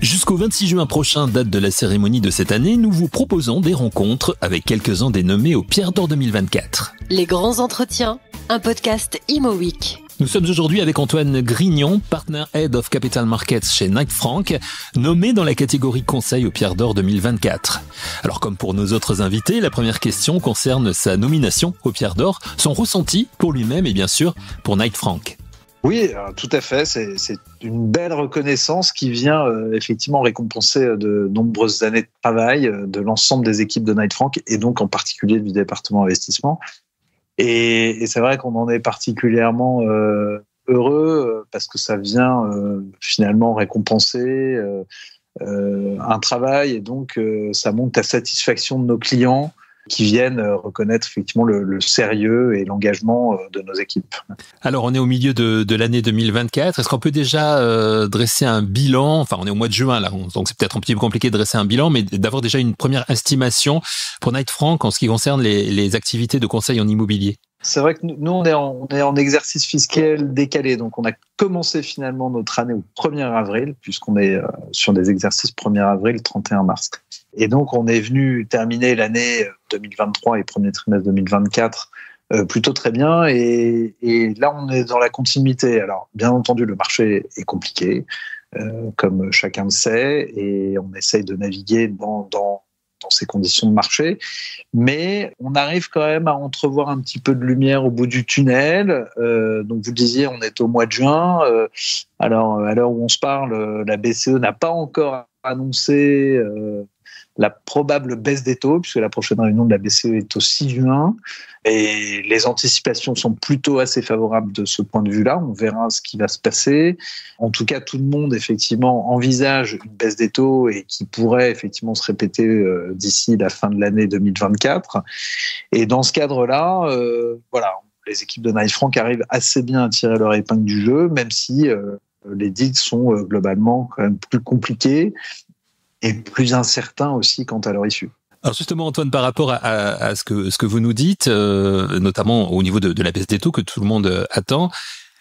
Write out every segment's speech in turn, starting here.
Jusqu'au 26 juin prochain, date de la cérémonie de cette année, nous vous proposons des rencontres avec quelques-uns des nommés aux Pierres d'Or 2024. Les grands entretiens, un podcast Imo Week. Nous sommes aujourd'hui avec Antoine Grignon, Partner Head of Capital Markets chez Knight Frank, nommé dans la catégorie Conseil aux Pierres d'Or 2024. Alors comme pour nos autres invités, la première question concerne sa nomination aux Pierres d'Or, son ressenti pour lui-même et bien sûr pour Knight Frank. Oui, tout à fait. C'est une belle reconnaissance qui vient effectivement récompenser de nombreuses années de travail de l'ensemble des équipes de Knight Frank et donc en particulier du département investissement. Et c'est vrai qu'on en est particulièrement heureux parce que ça vient finalement récompenser un travail et donc ça montre la satisfaction de nos clients qui viennent reconnaître effectivement le sérieux et l'engagement de nos équipes. Alors, on est au milieu de l'année 2024. Est-ce qu'on peut déjà dresser un bilan ? Enfin, on est au mois de juin, là, donc c'est peut-être un petit peu compliqué de dresser un bilan, mais d'avoir déjà une première estimation pour Knight Frank en ce qui concerne les activités de conseil en immobilier. C'est vrai que nous, on est en exercice fiscal décalé. Donc, on a commencé finalement notre année au 1er avril, puisqu'on est sur des exercices 1er avril, 31 mars. Et donc, on est venu terminer l'année 2023 et premier trimestre 2024 plutôt très bien. Et là, on est dans la continuité. Alors, bien entendu, le marché est compliqué, comme chacun le sait, et on essaye de naviguer dans ces conditions de marché, mais on arrive quand même à entrevoir un petit peu de lumière au bout du tunnel. Donc vous le disiez, on est au mois de juin. Alors à l'heure où on se parle, la BCE n'a pas encore annoncé la probable baisse des taux, puisque la prochaine réunion de la BCE est au 6 juin. Et les anticipations sont plutôt assez favorables de ce point de vue-là. On verra ce qui va se passer. En tout cas, tout le monde, effectivement, envisage une baisse des taux et qui pourrait, effectivement, se répéter d'ici la fin de l'année 2024. Et dans ce cadre-là, voilà, les équipes de Knight Frank arrivent assez bien à tirer leur épingle du jeu, même si les deals sont globalement quand même plus compliqués et plus incertains aussi quant à leur issue. Alors justement, Antoine, par rapport à ce que vous nous dites, notamment au niveau de la baisse des taux que tout le monde attend,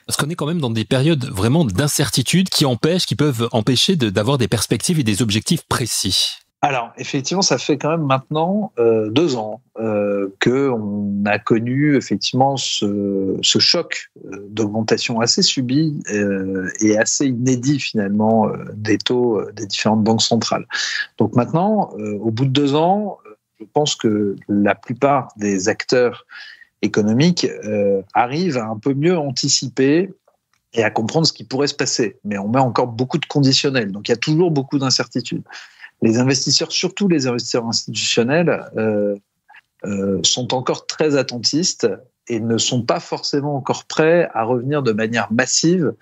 parce qu'on est quand même dans des périodes vraiment d'incertitude qui peuvent empêcher d'avoir des perspectives et des objectifs précis. Alors, effectivement, ça fait quand même maintenant 2 ans qu'on a connu effectivement ce choc d'augmentation assez subi et assez inédit finalement des taux des différentes banques centrales. Donc maintenant, au bout de 2 ans, je pense que la plupart des acteurs économiques arrivent à un peu mieux anticiper et à comprendre ce qui pourrait se passer. Mais on met encore beaucoup de conditionnels, donc il y a toujours beaucoup d'incertitudes. Les investisseurs, surtout les investisseurs institutionnels, sont encore très attentistes et ne sont pas forcément encore prêts à revenir de manière massive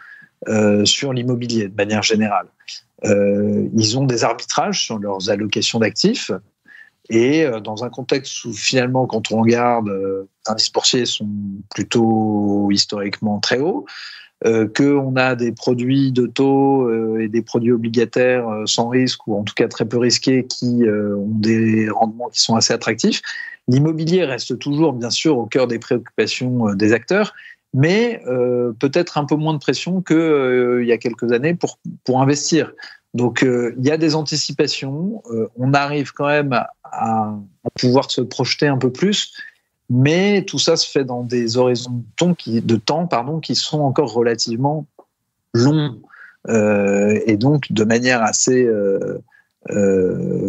sur l'immobilier, de manière générale. Ils ont des arbitrages sur leurs allocations d'actifs et dans un contexte où finalement, quand on regarde, les indices boursiers sont plutôt historiquement très hauts, qu'on a des produits de taux et des produits obligataires sans risque ou en tout cas très peu risqués qui ont des rendements qui sont assez attractifs. L'immobilier reste toujours bien sûr au cœur des préoccupations des acteurs, mais peut-être un peu moins de pression qu'il y a quelques années pour investir. Donc il y a des anticipations, on arrive quand même à pouvoir se projeter un peu plus. Mais tout ça se fait dans des horizons de temps qui sont encore relativement longs. Et donc, de manière assez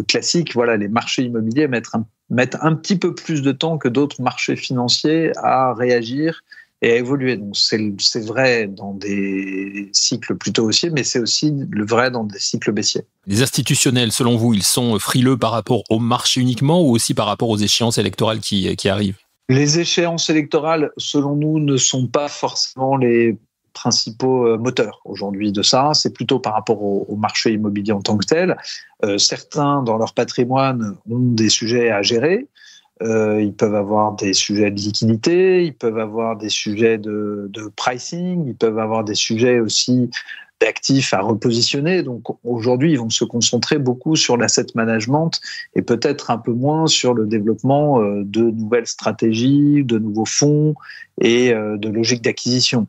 classique, voilà, les marchés immobiliers mettent un petit peu plus de temps que d'autres marchés financiers à réagir et à évoluer. Donc, c'est vrai dans des cycles plutôt haussiers, mais c'est aussi le vrai dans des cycles baissiers. Les institutionnels, selon vous, ils sont frileux par rapport au marché uniquement ou aussi par rapport aux échéances électorales qui arrivent ? Les échéances électorales, selon nous, ne sont pas forcément les principaux moteurs aujourd'hui de ça. C'est plutôt par rapport au marché immobilier en tant que tel. Certains, dans leur patrimoine, ont des sujets à gérer. Ils peuvent avoir des sujets de liquidité, ils peuvent avoir des sujets de pricing, ils peuvent avoir des sujets aussi d'actifs à repositionner. Donc aujourd'hui, ils vont se concentrer beaucoup sur l'asset management et peut-être un peu moins sur le développement de nouvelles stratégies, de nouveaux fonds et de logiques d'acquisition.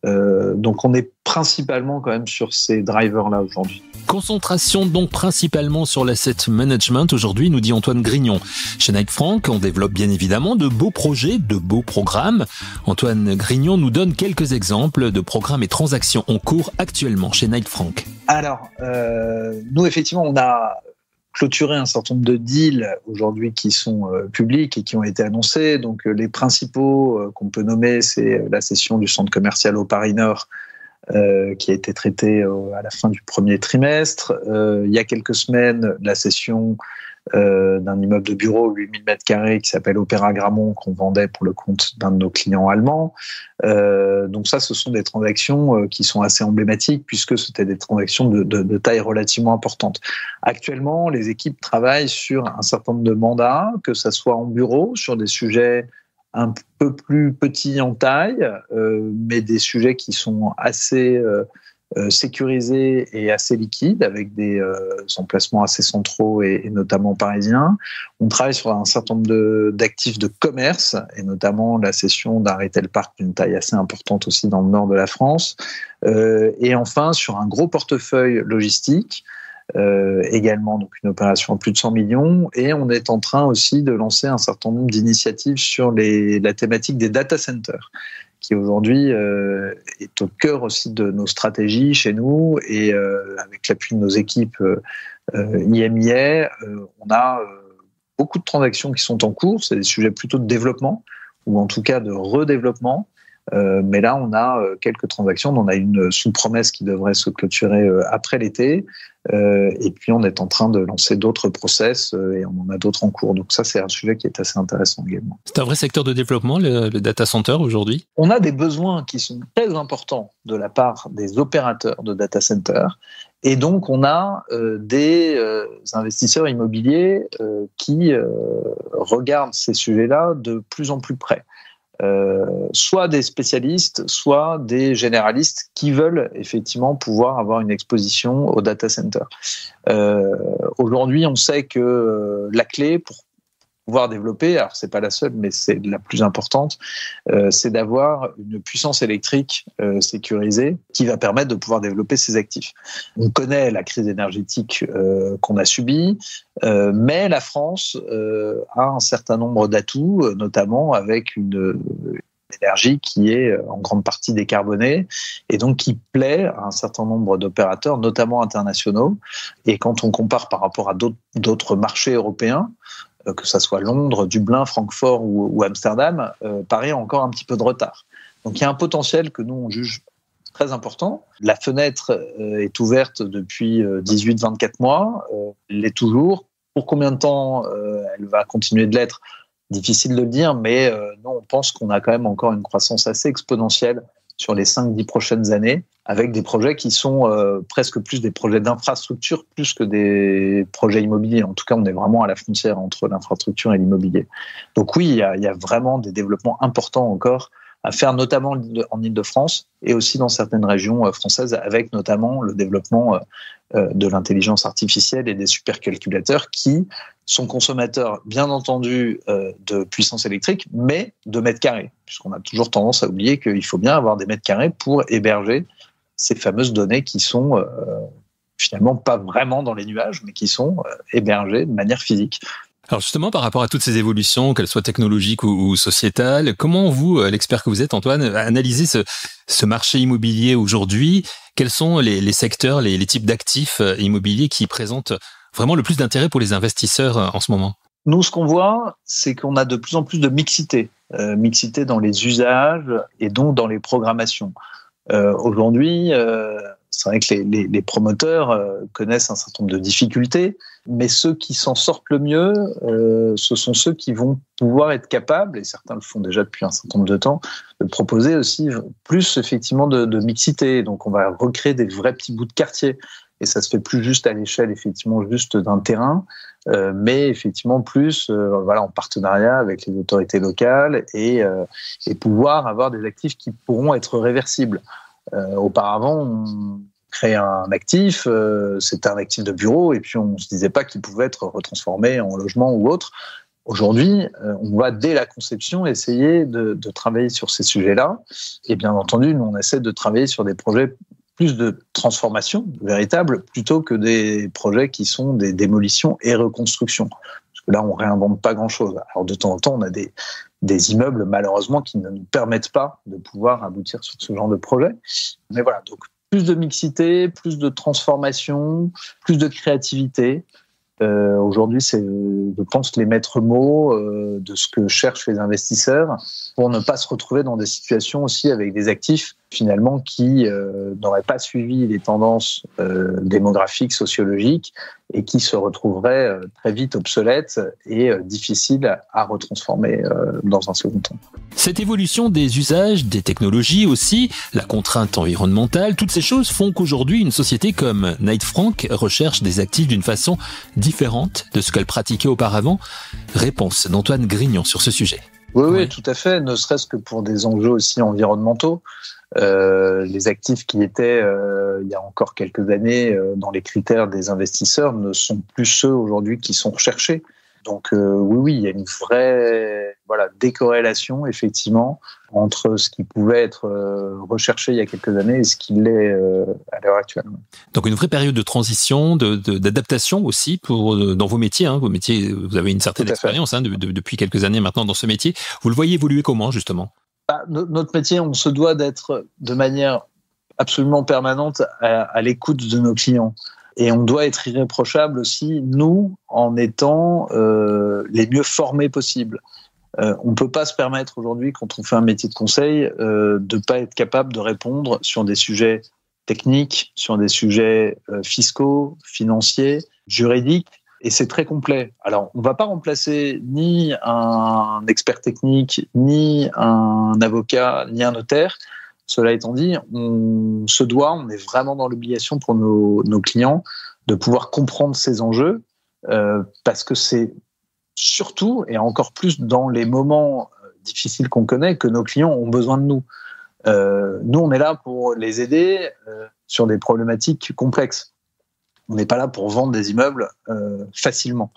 Donc on est principalement quand même sur ces drivers-là aujourd'hui. Concentration donc principalement sur l'asset management aujourd'hui, nous dit Antoine Grignon. Chez Knight Frank, on développe bien évidemment de beaux projets, de beaux programmes. Antoine Grignon nous donne quelques exemples de programmes et transactions en cours actuellement chez Knight Frank. Alors, nous effectivement, on a clôturé un certain nombre de deals aujourd'hui qui sont publics et qui ont été annoncés. Donc les principaux qu'on peut nommer, c'est la cession du centre commercial au Paris Nord, qui a été traité à la fin du premier trimestre. Il y a quelques semaines, la cession d'un immeuble de bureau 8000 m² qui s'appelle Opéra Grammont, qu'on vendait pour le compte d'un de nos clients allemands. Donc ça, ce sont des transactions qui sont assez emblématiques puisque c'était des transactions de taille relativement importante. Actuellement, les équipes travaillent sur un certain nombre de mandats, que ça soit en bureau, sur des sujets un peu plus petits en taille, mais des sujets qui sont assez sécurisés et assez liquides, avec des emplacements assez centraux et notamment parisiens. On travaille sur un certain nombre d'actifs de commerce, et notamment la cession d'un retail park d'une taille assez importante aussi dans le nord de la France. Et enfin, sur un gros portefeuille logistique, également donc une opération à plus de 100 millions, et on est en train aussi de lancer un certain nombre d'initiatives sur la thématique des data centers, qui aujourd'hui est au cœur aussi de nos stratégies chez nous, et avec l'appui de nos équipes IMIA, on a beaucoup de transactions qui sont en cours. C'est des sujets plutôt de développement, ou en tout cas de redéveloppement. Mais là, on a quelques transactions. On a une sous promesse qui devrait se clôturer après l'été. Et puis, on est en train de lancer d'autres process et on en a d'autres en cours. Donc ça, c'est un sujet qui est assez intéressant également. C'est un vrai secteur de développement, le data center, aujourd'hui ? On a des besoins qui sont très importants de la part des opérateurs de data center. Et donc, on a des investisseurs immobiliers qui regardent ces sujets-là de plus en plus près. Soit des spécialistes, soit des généralistes qui veulent effectivement pouvoir avoir une exposition au data center. Aujourd'hui, on sait que la clé pour pouvoir développer, alors c'est pas la seule, mais c'est la plus importante, c'est d'avoir une puissance électrique sécurisée qui va permettre de pouvoir développer ces actifs. On connaît la crise énergétique qu'on a subie, mais la France a un certain nombre d'atouts, notamment avec une énergie qui est en grande partie décarbonée et donc qui plaît à un certain nombre d'opérateurs, notamment internationaux. Et quand on compare par rapport à d'autres marchés européens, que ça soit Londres, Dublin, Francfort ou Amsterdam, Paris a encore un petit peu de retard. Donc il y a un potentiel que nous on juge très important. La fenêtre est ouverte depuis 18-24 mois, elle l'est toujours. Pour combien de temps elle va continuer de l'être ? Difficile de le dire, mais nous on pense qu'on a quand même encore une croissance assez exponentielle sur les 5-10 prochaines années, avec des projets qui sont presque plus des projets d'infrastructure plus que des projets immobiliers. En tout cas, on est vraiment à la frontière entre l'infrastructure et l'immobilier. Donc oui, il y a vraiment des développements importants encore à faire, notamment en Île-de-France et aussi dans certaines régions françaises, avec notamment le développement de l'intelligence artificielle et des supercalculateurs qui sont consommateurs, bien entendu, de puissance électrique, mais de mètres carrés, puisqu'on a toujours tendance à oublier qu'il faut bien avoir des mètres carrés pour héberger ces fameuses données qui sont finalement pas vraiment dans les nuages, mais qui sont hébergées de manière physique. Alors justement, par rapport à toutes ces évolutions, qu'elles soient technologiques ou sociétales, comment vous, l'expert que vous êtes, Antoine, analysez ce marché immobilier aujourd'hui ? Quels sont les secteurs, les types d'actifs immobiliers qui présentent vraiment le plus d'intérêt pour les investisseurs en ce moment ? Nous, ce qu'on voit, c'est qu'on a de plus en plus de mixité dans les usages et donc dans les programmations. Aujourd'hui, c'est vrai que les promoteurs connaissent un certain nombre de difficultés, mais ceux qui s'en sortent le mieux, ce sont ceux qui vont pouvoir être capables, et certains le font déjà depuis un certain nombre de temps, de proposer aussi plus effectivement de mixité. Donc on va recréer des vrais petits bouts de quartier, et ça se fait plus juste à l'échelle effectivement juste d'un terrain, mais effectivement plus en partenariat avec les autorités locales et pouvoir avoir des actifs qui pourront être réversibles. Auparavant, on créait un actif, c'était un actif de bureau, et puis on ne se disait pas qu'il pouvait être retransformé en logement ou autre. Aujourd'hui, on va dès la conception essayer de travailler sur ces sujets-là. Et bien entendu, nous, on essaie de travailler sur des projets plus de transformation véritable plutôt que des projets qui sont des démolitions et reconstructions. Parce que là, on réinvente pas grand-chose. Alors de temps en temps, on a des immeubles, malheureusement, qui ne nous permettent pas de pouvoir aboutir sur ce genre de projet. Mais voilà, donc plus de mixité, plus de transformation, plus de créativité. Aujourd'hui, c'est, je pense, les maîtres mots de ce que cherchent les investisseurs pour ne pas se retrouver dans des situations aussi avec des actifs finalement qui n'auraient pas suivi les tendances démographiques, sociologiques et qui se retrouveraient très vite obsolètes et difficiles à retransformer dans un second temps. Cette évolution des usages, des technologies aussi, la contrainte environnementale, toutes ces choses font qu'aujourd'hui, une société comme Knight Frank recherche des actifs d'une façon différente de ce qu'elle pratiquait auparavant. Réponse d'Antoine Grignon sur ce sujet. Oui, tout à fait, ne serait-ce que pour des enjeux aussi environnementaux. Les actifs qui étaient, il y a encore quelques années, dans les critères des investisseurs ne sont plus ceux aujourd'hui qui sont recherchés. Donc oui, il y a une vraie décorrélation effectivement entre ce qui pouvait être recherché il y a quelques années et ce qui l'est à l'heure actuelle. Donc une vraie période de transition, d'adaptation aussi dans vos métiers. Vos métiers, vous avez une certaine expérience depuis quelques années maintenant dans ce métier. Vous le voyez évoluer comment justement ? Notre métier, on se doit d'être de manière absolument permanente à l'écoute de nos clients. Et on doit être irréprochable aussi, nous, en étant les mieux formés possibles. On ne peut pas se permettre aujourd'hui, quand on fait un métier de conseil, de ne pas être capable de répondre sur des sujets techniques, sur des sujets fiscaux, financiers, juridiques. Et c'est très complet. Alors, on ne va pas remplacer ni un expert technique, ni un avocat, ni un notaire. Cela étant dit, on est vraiment dans l'obligation pour nos clients de pouvoir comprendre ces enjeux parce que c'est surtout et encore plus dans les moments difficiles qu'on connaît que nos clients ont besoin de nous. Nous, on est là pour les aider sur des problématiques complexes. On n'est pas là pour vendre des immeubles facilement.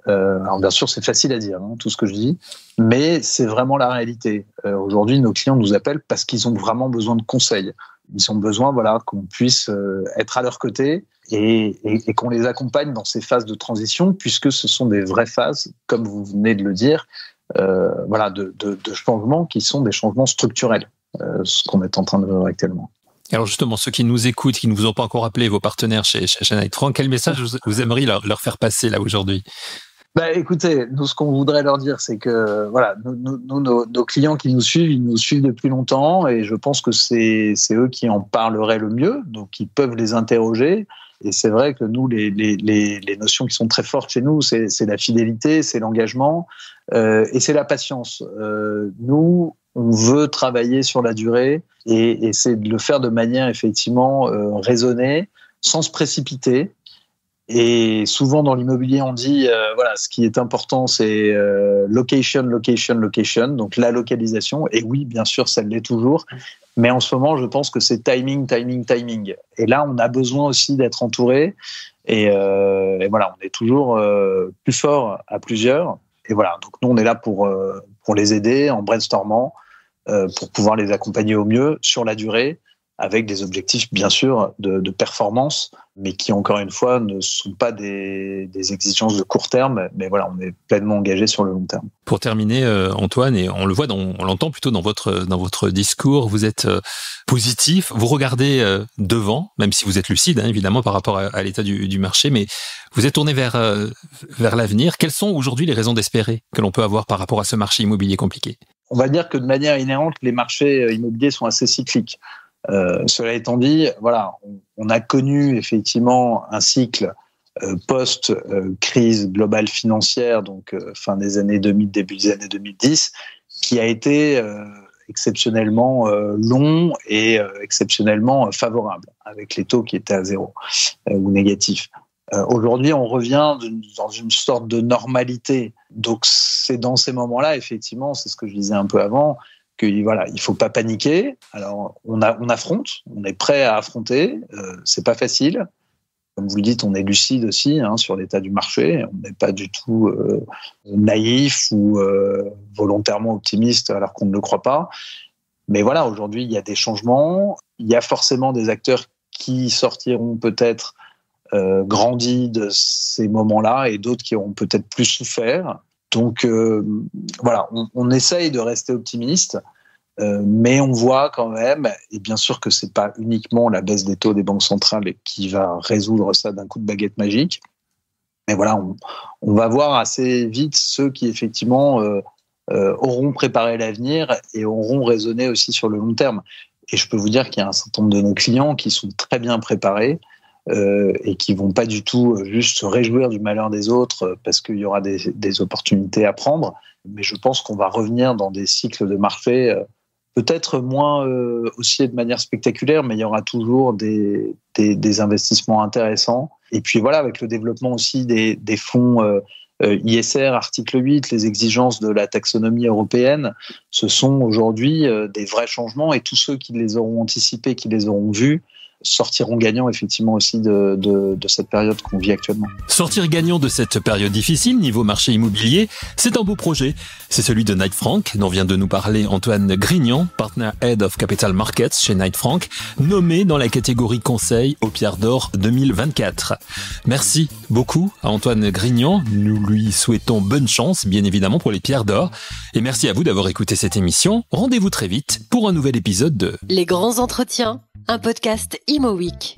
Alors bien sûr, c'est facile à dire, tout ce que je dis, mais c'est vraiment la réalité. Aujourd'hui, nos clients nous appellent parce qu'ils ont vraiment besoin de conseils. Ils ont besoin qu'on puisse être à leur côté et qu'on les accompagne dans ces phases de transition, puisque ce sont des vraies phases, comme vous venez de le dire, de changements qui sont des changements structurels, ce qu'on est en train de vivre actuellement. Alors justement, ceux qui nous écoutent, qui ne vous ont pas encore appelé, vos partenaires chez Knight Frank, quel message vous aimeriez leur faire passer là aujourd'hui ? Écoutez, nous, ce qu'on voudrait leur dire, c'est que nos clients qui nous suivent, ils nous suivent depuis longtemps et je pense que c'est eux qui en parleraient le mieux, donc ils peuvent les interroger. Et c'est vrai que nous, les notions qui sont très fortes chez nous, c'est la fidélité, c'est l'engagement et c'est la patience. Nous, on veut travailler sur la durée et c'est de le faire de manière effectivement raisonnée, sans se précipiter. Et souvent dans l'immobilier, on dit ce qui est important, c'est location, donc la localisation. Et oui, bien sûr, ça l'est toujours. Mais en ce moment, je pense que c'est timing. Et là, on a besoin aussi d'être entouré. Et on est toujours plus fort à plusieurs. Et voilà, donc nous, on est là pour les aider en brainstormant, pour pouvoir les accompagner au mieux sur la durée, avec des objectifs, bien sûr, de performance, mais qui, encore une fois, ne sont pas des exigences de court terme, mais on est pleinement engagé sur le long terme. Pour terminer, Antoine, et on l'entend plutôt dans votre discours, vous êtes positif, vous regardez devant, même si vous êtes lucide, évidemment, par rapport à l'état du marché, mais vous êtes tourné vers l'avenir. Quelles sont aujourd'hui les raisons d'espérer que l'on peut avoir par rapport à ce marché immobilier compliqué ? On va dire que de manière inhérente, les marchés immobiliers sont assez cycliques. Cela étant dit, on a connu effectivement un cycle post-crise globale financière, donc fin des années 2000, début des années 2010, qui a été exceptionnellement long et exceptionnellement favorable, avec les taux qui étaient à zéro ou négatifs. Aujourd'hui, on revient dans une sorte de normalité. Donc, c'est dans ces moments-là, effectivement, c'est ce que je disais un peu avant, qu'il faut pas paniquer. Alors, on affronte, on est prêt à affronter. C'est pas facile. Comme vous le dites, on est lucide aussi sur l'état du marché. On n'est pas du tout naïf ou volontairement optimiste alors qu'on ne le croit pas. Mais voilà, aujourd'hui, il y a des changements. Il y a forcément des acteurs qui sortiront peut-être grandis de ces moments-là et d'autres qui auront peut-être plus souffert. Donc voilà, on essaye de rester optimiste. Mais on voit quand même, et bien sûr que c'est pas uniquement la baisse des taux des banques centrales qui va résoudre ça d'un coup de baguette magique. Mais voilà, on va voir assez vite ceux qui effectivement auront préparé l'avenir et auront raisonné aussi sur le long terme. Et je peux vous dire qu'il y a un certain nombre de nos clients qui sont très bien préparés et qui vont pas du tout juste se réjouir du malheur des autres parce qu'il y aura des opportunités à prendre. Mais je pense qu'on va revenir dans des cycles de marché peut-être moins aussi de manière spectaculaire, mais il y aura toujours des investissements intéressants. Et puis voilà, avec le développement aussi des fonds ISR, article 8, les exigences de la taxonomie européenne, ce sont aujourd'hui des vrais changements et tous ceux qui les auront anticipés, qui les auront vus, sortiront gagnants effectivement aussi de cette période qu'on vit actuellement. Sortir gagnant de cette période difficile niveau marché immobilier, c'est un beau projet. C'est celui de Knight Frank, dont vient de nous parler Antoine Grignon, Partner Head of Capital Markets chez Knight Frank, nommé dans la catégorie conseil aux Pierres d'Or 2024. Merci beaucoup à Antoine Grignon. Nous lui souhaitons bonne chance, bien évidemment, pour les Pierres d'Or. Et merci à vous d'avoir écouté cette émission. Rendez-vous très vite pour un nouvel épisode de Les grands entretiens, un podcast Imo Week.